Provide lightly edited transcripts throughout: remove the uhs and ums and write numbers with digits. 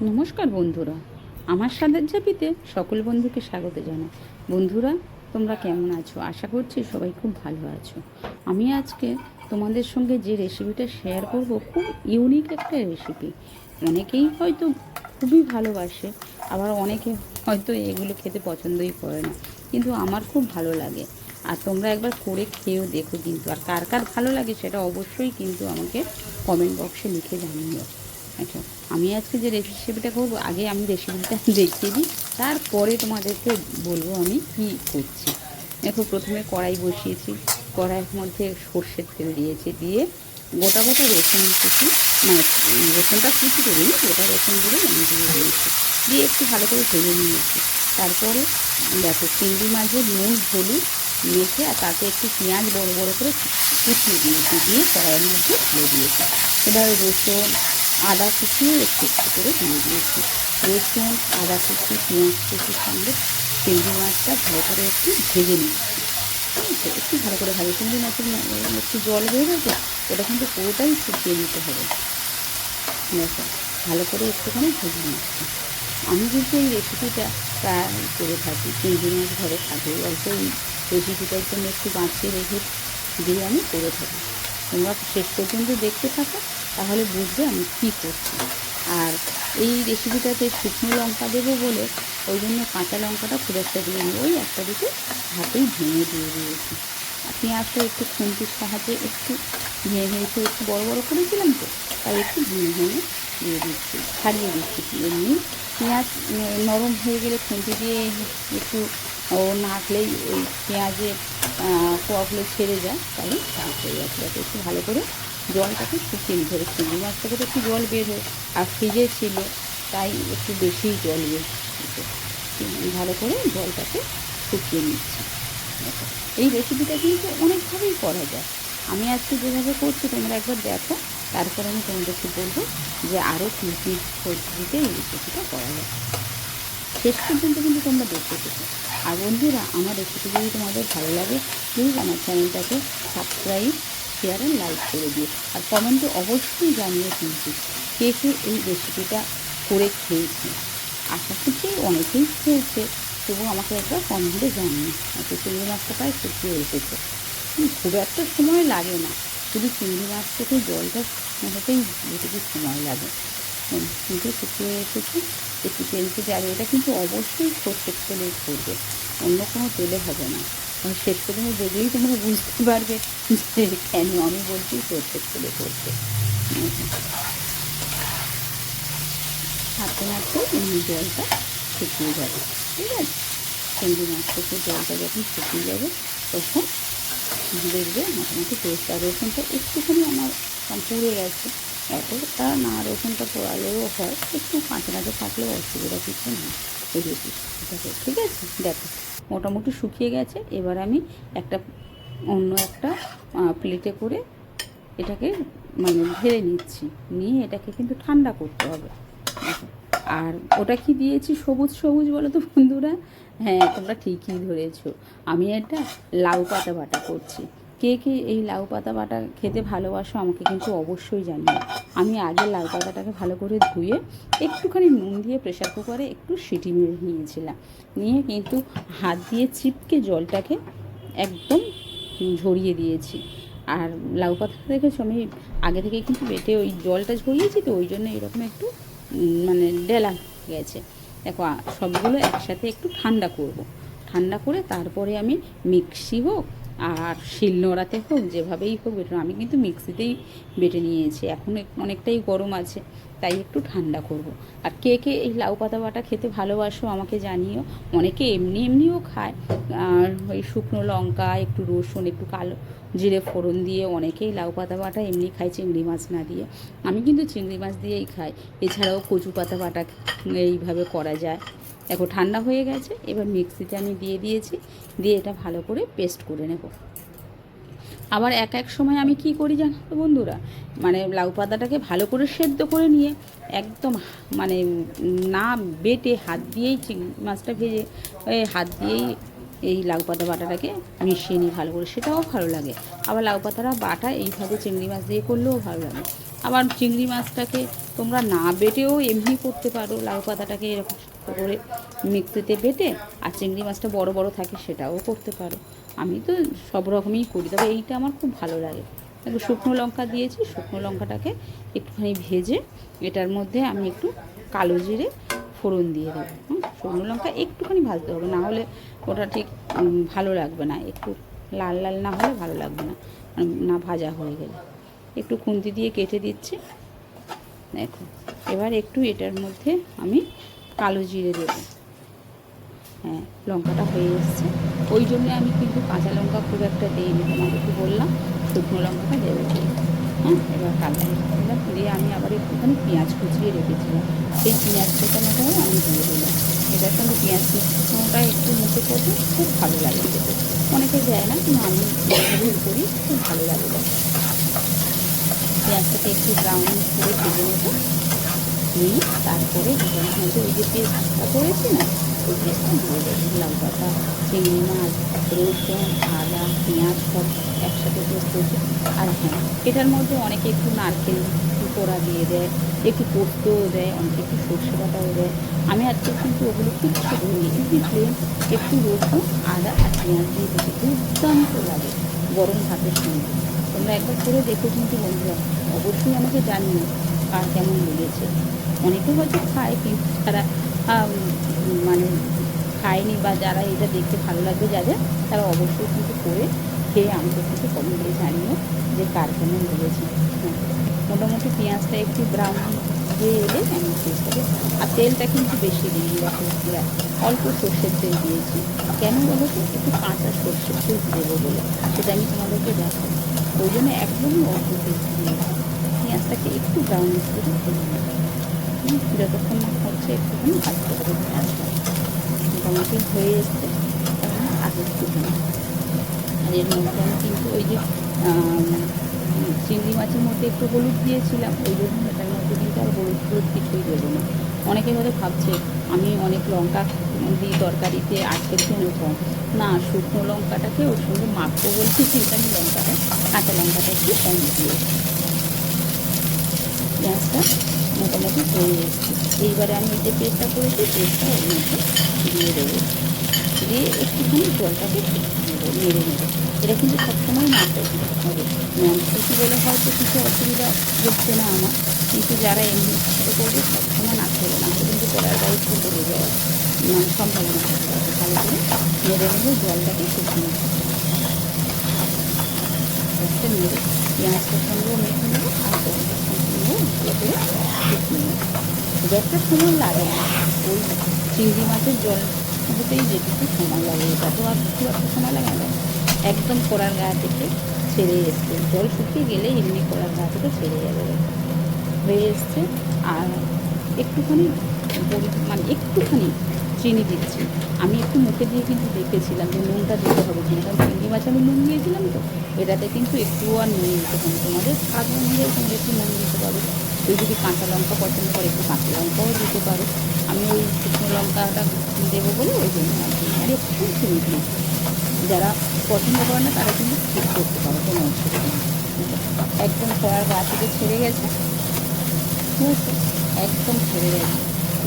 নমস্কার বন্ধুরা, আমার স্বাদের ঝাঁপিতে সকল বন্ধুকে স্বাগত জানাই। বন্ধুরা, তোমরা কেমন আছো? আশা করছি সবাই খুব ভালো আছো। আমি আজকে তোমাদের সঙ্গে যে রেসিপিটা শেয়ার করব, খুব ইউনিক একটা রেসিপি। অনেকেই হয়তো খুবই ভালোবাসে, আবার অনেকে হয়তো এগুলো খেতে পছন্দই করে না, কিন্তু আমার খুব ভালো লাগে। আর তোমরা একবার করে খেয়েও দেখো কিন্তু, আর কার কার ভালো লাগে সেটা অবশ্যই কিন্তু আমাকে কমেন্ট বক্সে লিখে জানিও। আচ্ছা, আমি আজকে যে রেসিপিটা করবো, আগে আমি রেসিপিটা দেখিয়ে দিই, তারপরে তোমাদেরকে বলবো আমি কি করছি। দেখো, প্রথমে কড়াই বসিয়েছি, কড়াইয়ের মধ্যে সর্ষের তেল দিয়েছি, দিয়ে গোটা গোটা রসুন কুচি, মানে রসুনটা কুচি করিনি, গোটা রসুনগুলো আমি দিয়ে দিয়েছি, দিয়ে একটু ভালো করে ভেজে নিয়েছি। তারপরে দেখো, চিংড়ি মাছের নুন হলুদ মেখে, আর তাতে একটু পেঁয়াজ বড় বড় করে কুচিয়ে দিয়েছি, দিয়ে কড়াইয়ের মধ্যে ঢেলে দিয়েছি। এবার রসুন আদা কুচিও একটু একটু করে দিয়ে দিয়েছি। রসুন আদা কুচি পেঁয়াজ কুচির সঙ্গে চিংড়ি মাছটা ভালো করে একটু ভেজে নিচ্ছি। ঠিক আছে, একটু ভালো করে ভালো, চিংড়ি মাছের একটু জল বেরোবে, ওটা কিন্তু পুরোটাই শুকিয়ে নিতে হবে। দেখো, ভালো করে একটুখানি ভেজে নিচ্ছি। আমি কিন্তু এই রেসিপিটা প্রায় করে থাকি, চিংড়ি মাছ ঘরে থাকে, অল্প এই রেসিপিটার জন্য একটু বাঁচিয়ে রেখে দিয়ে আমি করে থাকি। তোমরা শেষ পর্যন্ত দেখতে থাকো, তাহলে বুঝবে আমি কী করছি। আর এই রেসিপিটাতে শুকনো লঙ্কা দেবো বলে ওই জন্য কাঁচা লঙ্কাটা খুব একটা দিয়ে নিই, ওই একটা দুটো হাতেই ভেঙে দিয়ে দিয়েছি। আর পেঁয়াজটা একটু খুন্তির সাহায্যে একটু ভেঙে ভেঙে একটু বড় বড় করেছিলাম তো, তাই একটু ভেঙে ভেঙে দিয়ে দিচ্ছি, ছাড়িয়ে দিচ্ছি। এমনি পেঁয়াজ নরম হয়ে গেলে খুন্তি দিয়ে একটু নাড়লেই ওই পেঁয়াজের কোয়াগুলো ছেড়ে যায়, তাই ভালো হয়ে যাচ্ছে। যাতে একটু ভালো করে জলটাকে শুকিয়ে নিতে হবে। চিংড়ি মাছটাকে তো একটু জল বের হয়, আর ফ্রিজে ছিল তাই একটু বেশিই জল বের হচ্ছে। ভালো করে জলটাকে শুকিয়ে নিচ্ছি। এই রেসিপিটা কিন্তু অনেকভাবেই করা যায়। আমি আজকে যেভাবে করছি তোমরা একবার দেখো, তারপর আমি তোমাদেরকে বলবো যে আরও কী কী পদ্ধতিতে এই রেসিপিটা করা যায়। শেষ পর্যন্ত কিন্তু তোমরা দেখতে পেতে। আর বন্ধুরা, আমার রেসিপি যদি তোমাদের ভালো লাগে, প্লিজ আমার চ্যানেলটাকে সাবস্ক্রাইব শেয়ার অ্যান্ড লাইক করে দিও। আর কমেন্টে অবশ্যই জানিয়ে কিন্তু কে কে এই রেসিপিটা করে খেয়েছে। আশা করছি অনেকেই খেয়েছে, তবু আমাকে একবার কমেন্টে জানিয়ে। হয়তো চিংড়ি মাছটা প্রায় শুকিয়ে এসেছে, খুব একটা সময় লাগে না, শুধু চিংড়ি মাছ থেকে জলটা হতেই যেটুকু সময় লাগে। কিন্তু শুকিয়ে এসেছে, একটু তেল থেকে। আর এটা কিন্তু অবশ্যই সর্ষের তেলে করবে, অন্য কোনো তেলে হবে না। শেষ পর্যন্ত দেখলেই তোমরা বুঝতে পারবে যে কেন আমি বলছি সর্ষের তেলে করতে। নাড়তে নাড়তে জলটা শুকিয়ে যাবে। ঠিক আছে, চিংড়ি মাছ থেকে জলটা যখন শুকিয়ে যাবে, তখন দেখবে মোটামুটি পেস্ট। আর রসুনটা একটুখানি আমার পুড়ে গেছে, এতটা না রসুনটা পোড়ালেও হয়, একটু কাঁচা কাঁচা থাকলেও অসুবিধা কিছু নেই এই রেসিপিটাকে। ঠিক আছে, দেখো মোটামুটি শুকিয়ে গেছে। এবার আমি অন্য একটা প্লেটে করে এটাকে মানে ঢেলে নিচ্ছি, নিয়ে এটাকে কিন্তু ঠান্ডা করতে হবে। আর ওটা কি দিয়েছি, সবুজ সবুজ বলো তো বন্ধুরা? হ্যাঁ, তোমরা ঠিকই ধরেছো, আমি এটা লাউ পাতা বাটা করছি। কে কে এই লাউ পাতা বাটা খেতে ভালোবাসো আমাকে কিন্তু অবশ্যই জানিও। আমি আগে লাউ পাতাটাকে ভালো করে ধুয়ে একটুখানি নুন দিয়ে প্রেশার কুকারে একটু সিটি মেরে নিয়েছিলাম, নিয়ে কিন্তু হাত দিয়ে চিপকে জলটাকে একদম ঝরিয়ে দিয়েছি। আর লাউ পাতা দেখেছো, আমি আগে থেকে কিন্তু বেটে ওই জলটা ঝরিয়েছি, তো ওই জন্য এরকম একটু মানে ডেলা গেছে। দেখো, সবগুলো একসাথে একটু ঠান্ডা করব, ঠান্ডা করে তারপরে আমি মিক্সি হোক আর শিলনোড়াতে হোক, যেভাবেই হোক বেটে, আমি কিন্তু মিক্সিতেই বেটে নিয়েছি। এখন অনেকটাই গরম আছে, তাই একটু ঠান্ডা করব। আর কে কে এই লাউ পাতা বাটা খেতে ভালোবাসো আমাকে জানিও। অনেকে এমনি এমনিও খায়, আর ওই শুকনো লঙ্কা একটু রসুন একটু কালো জিরে ফোড়ন দিয়ে অনেকেই লাউ পাতা বাটা এমনি খায়, চিংড়ি মাছ না দিয়ে। আমি কিন্তু চিংড়ি মাছ দিয়েই খাই। এছাড়াও কচু পাতা বাটা এইভাবে করা যায়। দেখো, ঠান্ডা হয়ে গেছে, এবার মিক্সিতে আমি দিয়ে দিয়েছি, দিয়ে এটা ভালো করে পেস্ট করে নেব। আবার এক এক সময় আমি কি করি জানো তো বন্ধুরা, মানে লাউ পাতাটাকে ভালো করে সেদ্ধ করে নিয়ে একদম মানে না বেটে হাত দিয়েই চিংড়ি মাছটা ভেজে হাত দিয়েই এই লাউ পাতা বাটাটাকে মিশিয়ে নিই ভালো করে, সেটাও ভালো লাগে। আবার লাউ পাতাটা বাটা এইভাবে চিংড়ি মাছ দিয়ে করলেও ভালো লাগে। আবার চিংড়ি মাছটাকে তোমরা না বেটেও এমনি করতে পারো, লাউ পাতাটাকে এরকম করে মিক্সিতে বেটে, আর চিংড়ি মাছটা বড় বড় থাকে সেটাও করতে পারো। আমি তো সব রকমই করি, তবে এইটা আমার খুব ভালো লাগে। একটু শুকনো লঙ্কা দিয়েছি, শুকনো লঙ্কাটাকে একটুখানি ভেজে এটার মধ্যে আমি একটু কালো জিরে ফোড়ন দিয়ে দেবো। শুকনো লঙ্কা একটুখানি ভাজতে হবে, না হলে ওটা ঠিক ভালো লাগবে না, একটু লাল লাল না হলে ভালো লাগবে না, না ভাজা হয়ে গেলে। একটু খুন্তি দিয়ে কেটে দিচ্ছি, দেখো। এবার একটু এটার মধ্যে আমি কালো জিরে দেবো। হ্যাঁ, লঙ্কাটা হয়ে এসছে, ওই জন্যে আমি কিন্তু কাঁচা লঙ্কা খুব একটা দিইনি, তোমাদেরকে বললাম শুকনো লঙ্কাটা দেবো বলে। হ্যাঁ, এবার কালো লঙ্কা দিয়ে আমি আবার একটুখানি পেঁয়াজ কুচিয়ে রেখেছিলাম, সেই পেঁয়াজ কুচানোটাও আমি দিয়ে দিলাম। এটার সঙ্গে পেঁয়াজ কুচানোটা একটু মুখে করতে খুব ভালো লাগে খেতে। অনেকে দেয় না, কিন্তু আমি এইভাবেই করি, খুব ভালো লাগে। পেঁয়াজটাকে একটু ব্রাউন করে ভেজে নেবো, নিয়ে তারপরে এটার মধ্যে ওই যে পেস্টটা করেছি না, ওই পেস্টটা দিয়ে দেবো। লাউ পাতা, চিংড়ি মাছ, রসুন, আদা, পেঁয়াজ সব একসাথে পেস্ট করেছি। আর হ্যাঁ, এটার মধ্যে অনেকে একটু নারকেল কোড়া দিয়ে দেয়, একটু পোস্তও দেয়, অনেকে একটু সর্ষে বাটাও দেয়। আমি আজকে কিন্তু ওগুলো কিচ্ছু দিইনি, এমনি প্লেন একটু রসুন, আদা আর পেঁয়াজ দিয়ে দিচ্ছি, দুর্দান্ত লাগে গরম ভাতের সঙ্গে। তোমরা একবার করে দেখো কিন্তু বন্ধুরা, অবশ্যই আমাকে জানিও কার কেমন লেগেছে। অনেকে হয়তো খায়, কিন্তু যারা মানে খায়নি বা যারা এটা দেখতে ভালো লাগবে যাদের, তারা অবশ্যই কিন্তু করে খেয়ে আমাকে কিন্তু কমেন্টে জানিও যে কার কেমন লেগেছে। হ্যাঁ, মোটামুটি পেঁয়াজটা একটু ব্রাউন হয়ে এলে আমি পেঁয়াজটাকে, আর তেলটা কিন্তু বেশি দিই, দেখো অল্প সর্ষের তেল দিয়েছি। কেন বলো তো, একটু কাঁচা সর্ষের তেল দেবো বলে, সেটা আমি তোমাদেরকে দেখাবো। ওই জন্য একদমই অল্প তেল দিয়েছি। পেঁয়াজটাকে একটু ব্রাউন করে ভেজে নেব, যতক্ষণ না হচ্ছে একটুখানি ভাজতে হবে পেঁয়াজটা। মোটামুটি হয়ে এসছে, তখন আগে একটুখানি। আর এর মধ্যে আমি কিন্তু ওই যে চিংড়ি মাছের মধ্যে একটু হলুদ দিয়েছিলাম, ওই জন্য এটার মধ্যে কিন্তু আর হলুদ হলুদ কিছুই দেবো না। অনেকে হয়তো ভাবছে আমি অনেক লঙ্কা দিই তরকারিতে, আজকের জন্য কম। না, শুকনো লঙ্কাটাকে ওর সঙ্গে মাখবো বলছি, কিন্তু আমি লঙ্কাটা, কাঁচা লঙ্কাটা একটু কম দিয়েছি। পেঁয়াজটা মোটামুটি হয়ে এসছে, এইবারে আমি যে পেস্টটা করেছি পেস্টটা ওর মধ্যে দিয়ে দেবো, দিয়ে একটুখানি জলটাকে নেড়ে নেবো। এটা কিন্তু সবসময় নাড়তে হবে, ননস্টিকি বলে হয়তো কিছু অসুবিধা হচ্ছে না আমার, কিন্তু যারা এমনি সাথে করবে সবসময় নাড়তে হবে, না হলে কিন্তু কড়ার গায়ে একটু লেগে যাওয়ার সম্ভাবনা থাকে। ভালো করে নেড়ে নেবো, জলটাকে শুকিয়ে একটা নেড়ে পেঁয়াজটার সঙ্গেও মেখে নেবো, আর জলটার সঙ্গেও ভালো করে শুকিয়ে নেবো। খুব একটা সময় লাগে না, ওই চিংড়ি মাছের জল হতেই যেটুকু সময় লাগে, এটা তো আর খুব একটা সময় লাগে না। একদম কড়ার গা থেকে ছেড়ে এসছে, জল শুকিয়ে গেলে এমনি কড়ার গা থেকে ছেড়ে যাবে, হয়ে এসছে। আর একটুখানি মানে একটুখানি চিনি দিচ্ছি, আমি একটু মুখে দিয়ে কিন্তু দেখেছিলাম যে নুনটা দিতে হবে কিনা, কারণ চিংড়ি মাছ আমি নুন দিয়েছিলাম তো, এটাতে কিন্তু একটুও আর নুন দিতে হবে, তোমাদের স্বাদ অনুযায়ী তোমরা একটু নুন দিতে পারো। ওই যদি কাঁচা লঙ্কা পছন্দ করে একটু কাঁচা লঙ্কাও দিতে পারো, আমি ওই শুকনো লঙ্কাটা দেবো বলে ওই জন্য আর কি, আর একটু চিনি দিই। যারা পছন্দ করে না তারা কিন্তু স্কিপ করতে পারো, কোনো অসুবিধা নেই। একদম কড়ার গা থেকে ছেড়ে গেছে, ঠিক আছে, একদম ছেড়ে গেছে,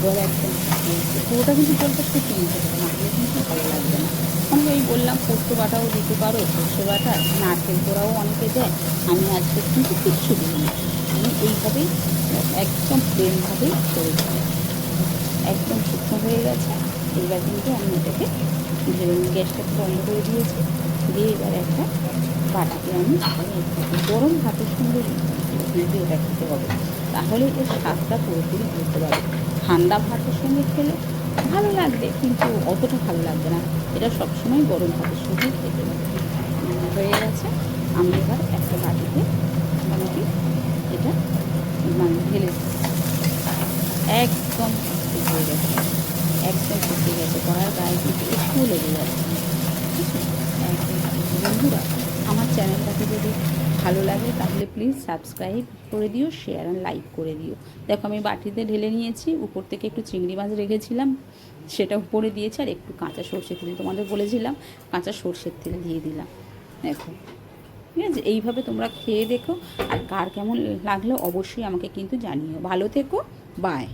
জল একদম শুকিয়ে গেছে, পুরোটা কিন্তু জলটা শুকিয়ে নিতে হবে, না হলে কিন্তু ভালো লাগবে না। অনেকে ওই বললাম পোস্ত বাটাও দিতে পারো, সর্ষে বাটা, নারকেল কোড়াও অনেকে দেয়, আমি আজকে কিন্তু কিচ্ছু দিইনি, আমি এইভাবেই একদম প্লেনভাবেই করে দিই। একদম শুকনো হয়ে গেছে, এইবার কিন্তু আমি এটাকে গ্যাসটা বন্ধ করে দিয়েছি, দিয়ে এবার একটা বাটিতে আমি গরম ভাতের সঙ্গে কিন্তু এটা খেতে হবে, তাহলে এর স্বাদটা পুরোপুরি বুঝতে পারবে। ঠান্ডা ভাতের সঙ্গে খেলে ভালো লাগবে, কিন্তু অতটা ভালো লাগবে না, এটা সবসময় গরম ভাতের সঙ্গে খেতে হবে। হয়ে গেছে, আমি এবার একটা বাটিতে মোটামুটি এটা মানে ঢেলে একদম হয়ে গেছে, একদম শুকিয়ে গেছে, কড়ার গায়ে কিন্তু একটু লেগে যাচ্ছে, ঠিক আছে। একদম বন্ধুরা, আমার চ্যানেলটাকে যদি ভালো লাগে তাহলে প্লিজ সাবস্ক্রাইব করে দিও, শেয়ার আর লাইক করে দিও। দেখো আমি বাটিতে ঢেলে নিয়েছি, উপর থেকে একটু চিংড়ি মাছ রেখেছিলাম সেটা উপরে দিয়েছি, আর একটু কাঁচা সর্ষের তেল, তোমাদের বলেছিলাম কাঁচা সর্ষের তেল দিয়ে দিলাম। দেখো, ঠিক আছে, এইভাবে তোমরা খেয়ে দেখো, আর কার কেমন লাগলো অবশ্যই আমাকে কিন্তু জানিও। ভালো থেকো, বাই।